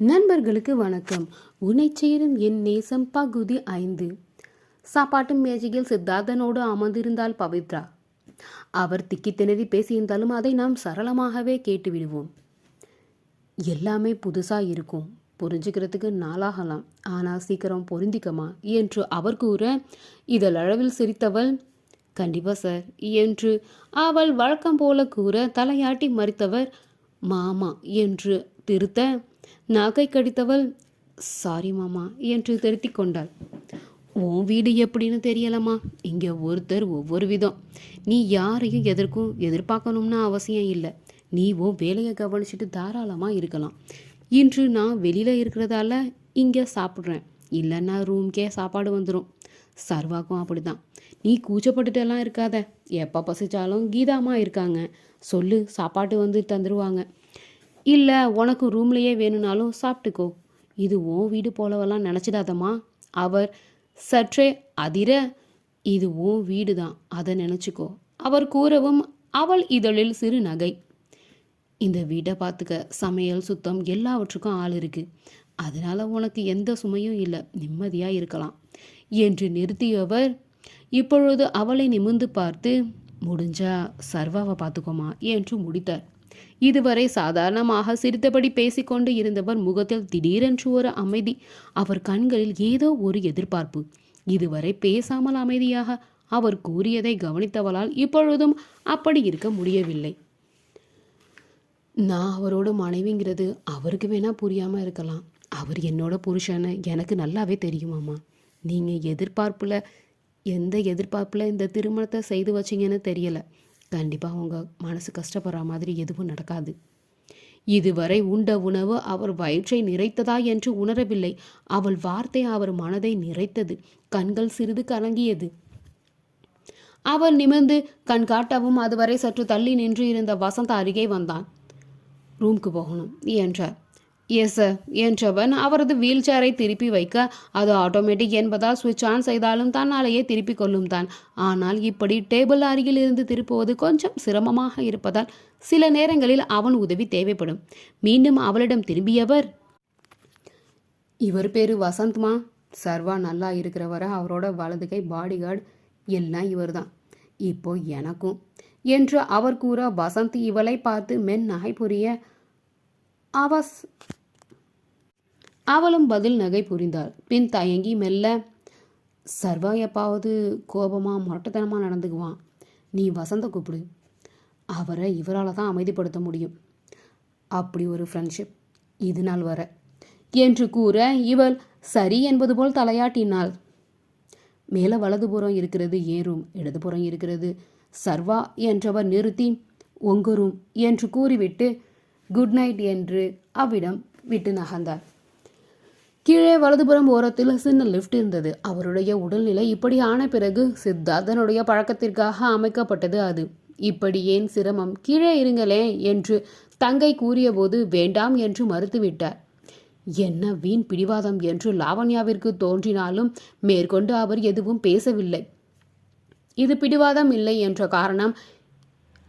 நண்பர்களுக்கு வணக்கம். உன்னை சேரும் என் நேசம் பகுதி 5. சாப்பாட்டு மேஜையில் சித்தார்த்தனோடு அமர்ந்திருந்தாள் பவித்ரா. அவர் திக்கி திணறி பேசியிருந்தாலும் அதை நாம் சரளமாகவே கேட்டுவிடுவோம். எல்லாமே புதுசாக இருக்கும், புரிஞ்சுக்கிறதுக்கு நாளாகலாம், ஆனால் சீக்கிரம் பொருந்திக்கமா என்று அவர் கூற, இதழளவில் சிரித்தவள், கண்டிப்பா சார் என்று அவள் வழக்கம் போல கூற, தலையாட்டி மறித்தவர் மாமா என்று திருத்த, நகை கடித்தவள் சாரி மாமா என்று திருத்தி கொண்டாள். உன் வீடு எப்படின்னு தெரியலம்மா, இங்கே ஒருத்தர் ஒவ்வொரு விதம். நீ யாரையும் எதற்கும் எதிர்பார்க்கணும்னு அவசியம் இல்லை. நீ உன் வேலையை கவனிச்சுட்டு தாராளமாக இருக்கலாம். இன்று நான் வெளியில் இருக்கிறதால இங்கே சாப்பிட்றேன், இல்லைன்னா ரூம்க்கே சாப்பாடு வந்துடும். சர்வாக்கும் அப்படி தான். நீ கூச்சப்பட்டுட்டெல்லாம் இருக்காத. எப்போ பசிச்சாலும் கீதாமா இருக்காங்க, சொல்லு, சாப்பாட்டு வந்து தந்துடுவாங்க. இல்லை உனக்கு ரூம்லேயே வேணும்னாலும் சாப்பிட்டுக்கோ. இது உன் வீடு போலவெல்லாம் நினச்சிடாதம்மா. அவர் சற்றே அதிர, இது உன் வீடு தான், அதை நினச்சிக்கோ அவர் கூறவும், அவள் இதழில் சிறு நகை. இந்த வீட்டை பார்த்துக்க, சமையல் சுத்தம் எல்லாவற்றுக்கும் ஆள் இருக்கு, அதனால உனக்கு எந்த சுமையும் இல்லை, நிம்மதியாக இருக்கலாம் என்று நிறுத்தியவர் இப்பொழுது அவளை நிமிர்ந்து பார்த்து, முடிஞ்சா சர்வாவை பார்த்துக்கோமா என்று முடித்தார். இதுவரை சாதாரணமாக சிரித்தபடி பேசிக்கொண்டு இருந்தவர் முகத்தில் திடீரென்று ஒரு அமைதி, அவர் கண்களில் ஏதோ ஒரு எதிர்பார்ப்பு. இதுவரை பேசாமல் அமைதியாக அவர் கூறியதை கவனித்தவளால் இப்பொழுதும் அப்படி இருக்க முடியவில்லை. நான் அவரோட மனைவிங்கிறது அவருக்கு வேணா புரியாமல் இருக்கலாம், அவர் என்னோட புருஷன்னு எனக்கு நல்லாவே தெரியுமாம்மா. நீங்கள் எந்த எதிர்பார்ப்பில் இந்த திருமணத்தை செய்து வச்சிங்கன்னு தெரியலை. கண்டிப்பாக உங்கள் மனசு கஷ்டப்படுற மாதிரி எதுவும் நடக்காது. இதுவரை உண்ட உணவு அவர் வயிற்றை நிறைத்ததா என்று உணரவில்லை. அவள் வார்த்தை அவர் மனதை நிறைத்தது. கண்கள் சிறிது கலங்கியது. அவர் நிமிர்ந்து கண் காட்டவும் அதுவரை சற்று தள்ளி நின்று இருந்த வசந்த் அருகே வந்தான். ரூம்க்கு போகணும் என்றார். எஸ் சார் என்றவன் அவரது வீல் சேரை திருப்பி வைக்க, அது ஆட்டோமேட்டிக் என்பதால் சுவிட்ச் ஆன் செய்தாலும் தன்னாலேயே திருப்பி கொள்ளும் தான். ஆனால் இப்படி டேபிள் அருகில் இருந்து திருப்புவது கொஞ்சம் சிரமமாக இருப்பதால் சில நேரங்களில் அவன் உதவி தேவைப்படும். மீண்டும் அவளிடம் திரும்பியவர், இவர் பேரு வசந்த்மா, சர்வா நல்லா இருக்கிறவரை அவரோட வலது கை பாடிகார்டு, எல்லாம் இவர் தான் இப்போ எனக்கும் என்று அவர் கூற, வசந்த் இவளை பார்த்து மென் நகை புரிய அவளும் பதில் நகை புரிந்தாள். பின் தயங்கி மெல்ல, சர்வா எப்பாவது கோபமாக முரட்டத்தனமாக நடந்துக்குவான், நீ வசந்த கூப்பிடு, அவரை இவரால் தான் அமைதிப்படுத்த முடியும். அப்படி ஒரு ஃப்ரெண்ட்ஷிப் இது நாள் வர என்று கூற, இவள் சரி என்பது போல் தலையாட்டினாள். மேலே வலதுபுறம் இருக்கிறது ஏன் ரூம், இடதுபுறம் இருக்கிறது சர்வா என்றவர் நிறுத்தி, உங்க ரூம் என்று கூறிவிட்டு குட் நைட் என்று அவ்விடம் விட்டு நகர்ந்தார். கீழே வலதுபுறம் ஓரத்தில் சின்ன லிஃப்ட் இருந்தது. அவருடைய உடல்நிலை இப்படி ஆன பிறகு சித்தார்த்தனுடைய பழக்கத்திற்காக அமைக்கப்பட்டது அது. இப்படி ஏன் சிரமம், கீழே இருங்களே என்று தங்கை கூறியபோது வேண்டாம் என்று மறுத்துவிட்டார். என்ன வீண் பிடிவாதம் என்று லாவண்யாவிற்கு தோன்றினாலும் மேற்கொண்டு அவர் எதுவும் பேசவில்லை. இது பிடிவாதம் இல்லை என்ற காரணம்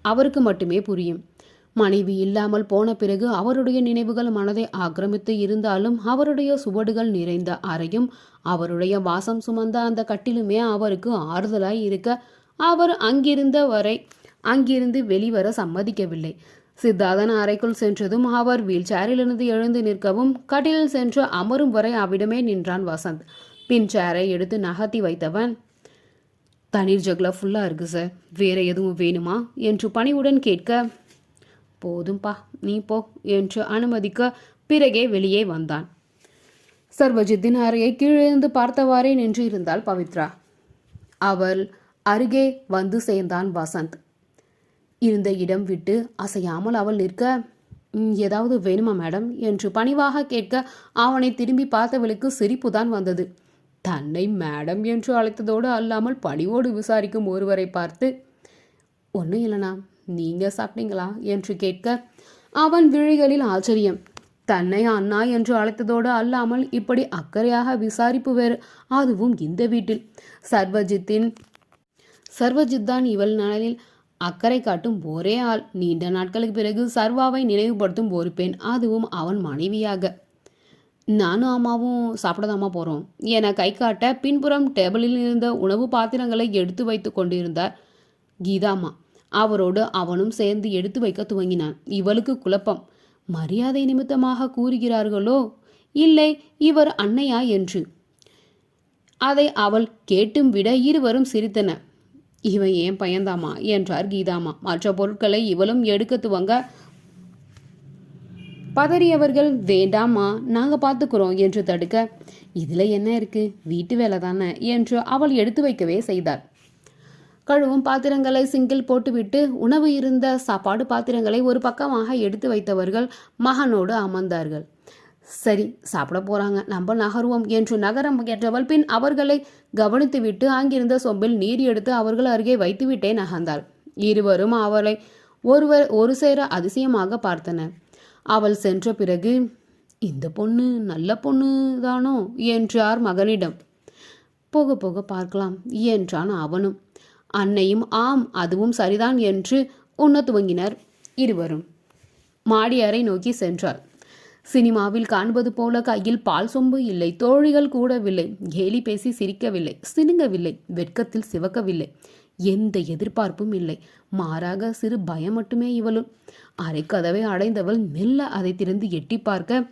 அவருக்கு மட்டுமே புரியும். மனைவி இல்லாமல் போன பிறகு அவருடைய நினைவுகள் மனதை ஆக்கிரமித்து இருந்தாலும் அவருடைய சுவடுகள் நிறைந்த அறையும் அவருடைய வாசம் சுமந்த அந்த கட்டிலுமே அவருக்கு ஆறுதலாய் இருக்க, அவர் அங்கிருந்து வெளிவர சம்மதிக்கவில்லை. சித்தார்த்தன் அறைக்குள் சென்றதும் அவர் வீல் சேரிலிருந்து எழுந்து நிற்கவும், கட்டிலில் சென்று அமரும் வரை அவ்விடமே நின்றான் வசந்த். பின் சேரை எடுத்து நகர்த்தி வைத்தவன், தண்ணீர் ஜக்ல ஃபுல்லாக இருக்கு சார், வேற எதுவும் வேணுமா என்று பணிவுடன் கேட்க, போதும்பா நீ போ என்று அனுமதிக்க, பிறகே வெளியே வந்தான். சர்வஜித்தின் அறையை கீழிருந்து பார்த்தவாறே நின்று இருந்தாள் பவித்ரா. அவள் அருகே வந்து சேர்ந்தான் வசந்த். இருந்த இடம் விட்டு அசையாமல் அவள் நிற்க, ஏதாவது வேணுமா மேடம் என்று பணிவாக கேட்க, அவனை திரும்பி பார்த்தவளுக்கு சிரிப்புதான் வந்தது. தன்னை மேடம் என்று அழைத்ததோடு அல்லாமல் பணிவோடு விசாரிக்கும் ஒருவரை பார்த்து, ஒன்றும் இல்லைனா நீங்கள் சாப்பிட்டீங்களா என்று கேட்க, அவன் விழிகளில் ஆச்சரியம். தன்னை அண்ணா என்று அழைத்ததோடு அல்லாமல் இப்படி அக்கறையாக விசாரிப்பு வேறு, அதுவும் இந்த வீட்டில். சர்வஜித் தான் இவள் நலனில் அக்கறை காட்டும் ஒரே ஆள். நீண்ட நாட்களுக்கு பிறகு சர்வாவை நினைவுபடுத்தும் ஒரு பெண், அதுவும் அவன் மனைவியாக. நானும் அம்மாவும் சாப்பிடதாம்மா போகிறோம் என கை காட்ட பின்புறம் டேபிளில் இருந்த உணவு பாத்திரங்களை எடுத்து வைத்து கொண்டிருந்தார் கீதாம்மா. அவரோடு அவனும் சேர்ந்து எடுத்து வைக்க துவங்கினான். இவளுக்கு குழப்பம். மரியாதை நிமித்தமாக கூறுகிறார்களோ இல்லை இவர் அன்னையா என்று. அதை அவள் கேட்டும் விட இருவரும் சிரித்தன. இவன் ஏன் பையன்தாமா என்றார் கீதாம்மா. மற்ற பொருட்களை இவளும் எடுக்க துவங்க பதறியவர்கள் வேண்டாமா நாங்கள் பார்த்துக்கிறோம் என்று தடுக்க, இதில் என்ன இருக்கு, வீட்டு வேலை தானே என்று அவள் எடுத்து வைக்கவே செய்தாள். கழுவும் பாத்திரங்களை சிங்கில் போட்டுவிட்டு உணவு இருந்த சாப்பாடு பாத்திரங்களை ஒரு பக்கமாக எடுத்து வைத்தவர்கள் மகனோடு அமர்ந்தார்கள். சரி சாப்பிட போறாங்க, நம்ம நகருவோம் என்று நகரம் கேட்டவள் பின் அவர்களை கவனித்துவிட்டு அங்கிருந்த சொம்பில் நீர் எடுத்து அவர்கள் அருகே வைத்துவிட்டே நகர்ந்தாள். இருவரும் அவளை ஒரு சேர அதிசயமாக பார்த்தனர். அவள் சென்ற பிறகு, இந்த பொண்ணு நல்ல பொண்ணு தானோ என்றார் மகனிடம். போக போக பார்க்கலாம் என்றான் அவனும். அன்னையும் ஆம் அதுவும் சரிதான் என்று உண்ண துவங்கினர் இருவரும். மாடி அறை நோக்கி சென்றாள். சினிமாவில் காண்பது போல கையில் பால் சொம்பு இல்லை, தோழிகள் கூடவில்லை, கேலி பேசி சிரிக்கவில்லை, சினுங்கவில்லை, வெட்கத்தில் சிவக்கவில்லை, எந்த எதிர்பார்ப்பும் இல்லை. மாறாக சிறு பயம் மட்டுமே இவளும். அரைக்கதவை அடைந்தவள் மெல்ல அதை திறந்து எட்டி பார்க்க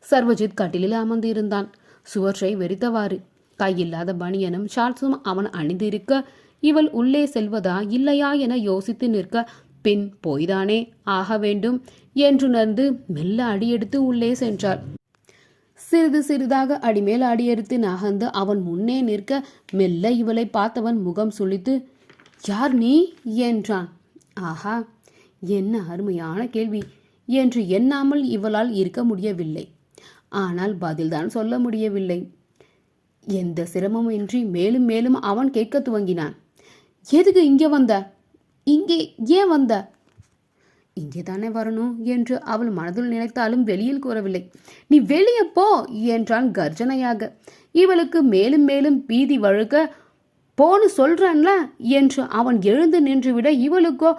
சர்வஜித் கட்டிலில் அமர்ந்து இருந்தான். சுவற்றை வெறித்தவாறு. கையில்லாத பனியனும் ஷார்ட்ஸும் அவன் அணிந்திருக்க இவள் உள்ளே செல்வதா இல்லையா என யோசித்து நிற்க, பின் போய்தானே ஆக வேண்டும் என்றுணர்ந்து மெல்ல அடியெடுத்து உள்ளே சென்றாள். சிறிது சிறிதாக அடிமேல் அடியெடுத்து நகர்ந்து அவன் முன்னே நிற்க மெல்ல இவளை பார்த்தவன் முகம் சுளித்து, யார் நீ என்றான். ஆஹா என்ன அருமையான கேள்வி என்று எண்ணாமல் இவளால் இருக்க முடியவில்லை. ஆனால் பதில்தான் சொல்ல முடியவில்லை. எந்த சிரமமின்றி மேலும் மேலும் அவன் கேட்க துவங்கினான். எதுக்கு இங்கே வந்த? இங்கே ஏன் வந்த? இங்கே தானே வரணும் என்று அவள் மனதில் நினைத்தாலும் வெளியில் கூறவில்லை. நீ வெளியே போ என்றான் கர்ஜனையாக. இவளுக்கு மேலும் மேலும் பீதி வழுக்க, போன்னு சொல்றேன்ல என்று அவன் எழுந்து நின்றுவிட இவளுக்கோ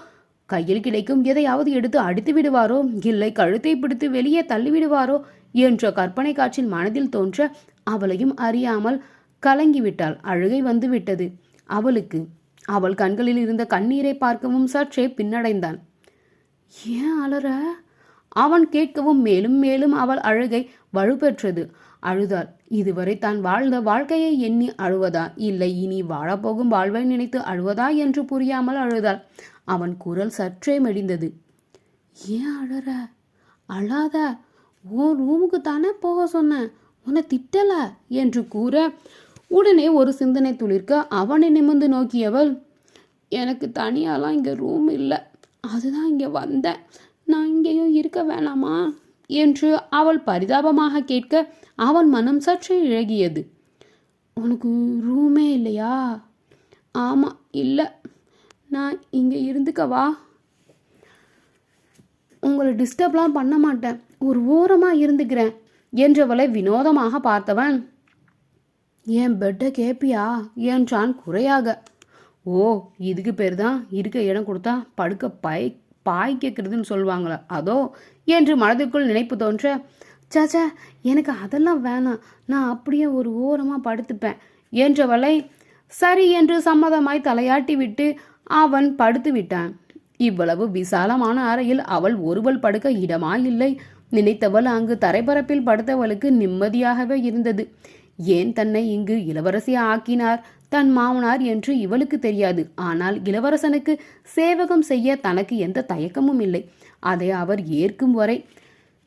கையில் கிடைக்கும் எதையாவது எடுத்து அடித்து விடுவாரோ இல்லை கழுத்தை பிடித்து வெளியே தள்ளிவிடுவாரோ என்ற கற்பனை காட்சியில் மனதில் தோன்ற அவளையும் அறியாமல் கலங்கிவிட்டாள். அழுகை வந்து விட்டது அவளுக்கு. அவள் கண்களில் இருந்த கண்ணீரை பார்க்கவும் சற்றே பின்னடைந்தான். ஏன் அலற? அவன் கேட்கவும் மேலும் மேலும் அவள் அழுகை வலுப்பெற்றது. அழுதாள். இதுவரை தான் வாழ்ந்த வாழ்க்கையை எண்ணி அழுவதா இல்லை இனி வாழப்போகும் வாழ்வை நினைத்து அழுவதா என்று புரியாமல் அழுதாள். அவன் குரல் சற்றே மெடிந்தது. ஏன் அழற? அழாத, உன் ரூமுக்கு தானே போக சொன்னேன், உன்னை திட்டல என்று கூற உடனே ஒரு சிந்தனை துளிர்க்க அவனை நிமிர்ந்து நோக்கியவள், எனக்கு தனியாலாம் இங்கே ரூம் இல்லை, அதுதான் இங்கே வந்தேன், நான் இங்கேயும் இருக்க வேணாமா என்று அவள் பரிதாபமாக கேட்க அவன் மனம் சற்றே இழகியது. உனக்கு ரூமே இல்லையா? ஆமாம் இல்லை, நான் இங்கே இருந்துக்கவா? உங்களை டிஸ்டர்ப்லாம் பண்ண மாட்டேன், ஒரு ஓரமாக இருந்துக்கிறேன் என்றவளை வினோதமாக பார்த்தவன், என் பெட்டை கேப்பியா என்றான் குறையாக. ஓ இதுக்கு பேர் தான் இருக்க இடம் கொடுத்தா படுக்க பாய் கேட்குறதுன்னு சொல்லுவாங்களா அதோ என்று மனதிற்குள் நினைப்பு தோன்ற, சாச்சா எனக்கு அதெல்லாம் வேணாம், நான் அப்படியே ஒரு ஓரமாக படுத்துப்பேன் என்றவளை சரி என்று சம்மதமாய் தலையாட்டி விட்டு அவன் படுத்து விட்டான். இவ்வளவு விசாலமான அறையில் அவள் ஒருவள் படுக்க இடமாயில்லை. நினைத்தவள் அங்கு தரைப்பரப்பில் படுத்தவளுக்கு நிம்மதியாகவே இருந்தது. ஏன் தன்னை இங்கு இளவரசி ஆக்கினார் தன் மாமனார் என்று இவளுக்கு தெரியாது. ஆனால் இளவரசனுக்கு சேவகம் செய்ய தனக்கு எந்த தயக்கமும் இல்லை. அதை அவர் ஏற்கும் வரை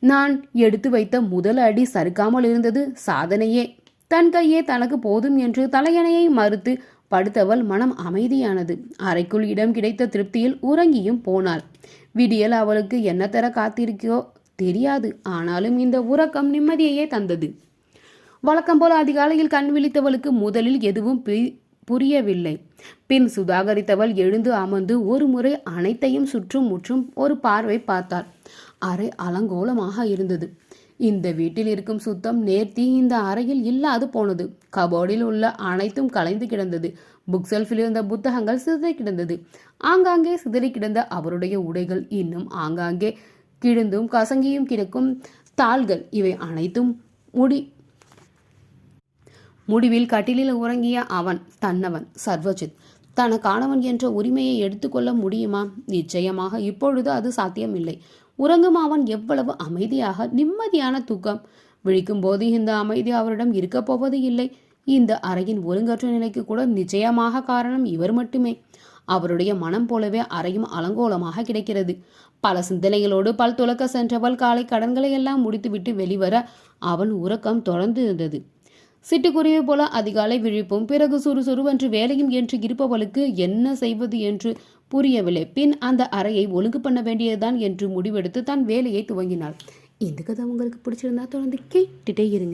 நான் எடுத்து வைத்த முதல் அடி சறுக்காமல் இருந்தது சாதனையே. தன் கையே தனக்கு போதும் என்று தலையணையை மறுத்து படுத்தவள் மனம் அமைதியானது. அறைக்குள் இடம் கிடைத்த திருப்தியில் உறங்கியும் போனாள். விடியல் அவளுக்கு என்ன தர காத்திருக்கோ தெரியாது. ஆனாலும் இந்த உறக்கம் நிம்மதியையே தந்தது. வழக்கம் போல அதிகாலையில் கண் விழித்தவளுக்கு முதலில் எதுவும் புரியவில்லை. பின் சுதாகரித்தவள் எழுந்து அமர்ந்து ஒரு முறை அனைத்தையும் சுற்றும் முற்றும் ஒரு பார்வை பார்த்தாள். அறை அலங்கோலமாக இருந்தது. இந்த வீட்டில் இருக்கும் சுத்தம் நேர்த்தி இந்த அறையில் இல்லாது போனது. கபோர்டில் உள்ள அனைத்தும் கலைந்து கிடந்தது. புக் செல்ஃபில் இருந்த புத்தகங்கள் சிதறி கிடந்தது. ஆங்காங்கே சிதறி கிடந்த அவருடைய உடைகள் இன்னும் ஆங்காங்கே கிடந்தும் கசங்கியும் கிடக்கும் தாள்கள், இவை அனைத்தும் முடிவில் கட்டிலில் உறங்கிய அவன் தன்னவன் சர்வஜித் தனக்கானவன் என்ற உரிமையை எடுத்துக்கொள்ள முடியுமா? நிச்சயமாக இப்பொழுது அது சாத்தியமில்லை. உறங்கும் அவன் எவ்வளவு அமைதியாக நிம்மதியான தூக்கம். விழிக்கும் போது இந்த அமைதி அவரிடம் இருக்கப் போவது இல்லை. இந்த அறையின் ஒழுங்கற்ற நிலைக்கு கூட நிச்சயமாக காரணம் இவர் மட்டுமே. அவருடைய மனம் போலவே அறையும் அலங்கோலமாக கிடைக்கிறது. பல சிந்தனைகளோடு பல் துலக்க சென்றவள் காலை கடன்களை எல்லாம் முடித்துவிட்டு வெளிவர அவன் உறக்கம் தொடர்ந்து இருந்தது. சிட்டுக்குருவி போல அதிகாலை விழிப்பும் பிறகு சுறுசுறுவென்று வேலையும் என்று இருப்பவளுக்கு என்ன செய்வது என்று புரியவில்லை. பின் அந்த அறையை ஒழுங்கு பண்ண வேண்டியதுதான் என்று முடிவெடுத்து தன் வேலையை துவங்கினாள். இந்த கதை உங்களுக்கு பிடிச்சிருந்தா தொடர்ந்து கேட்டுட்டே இருங்க.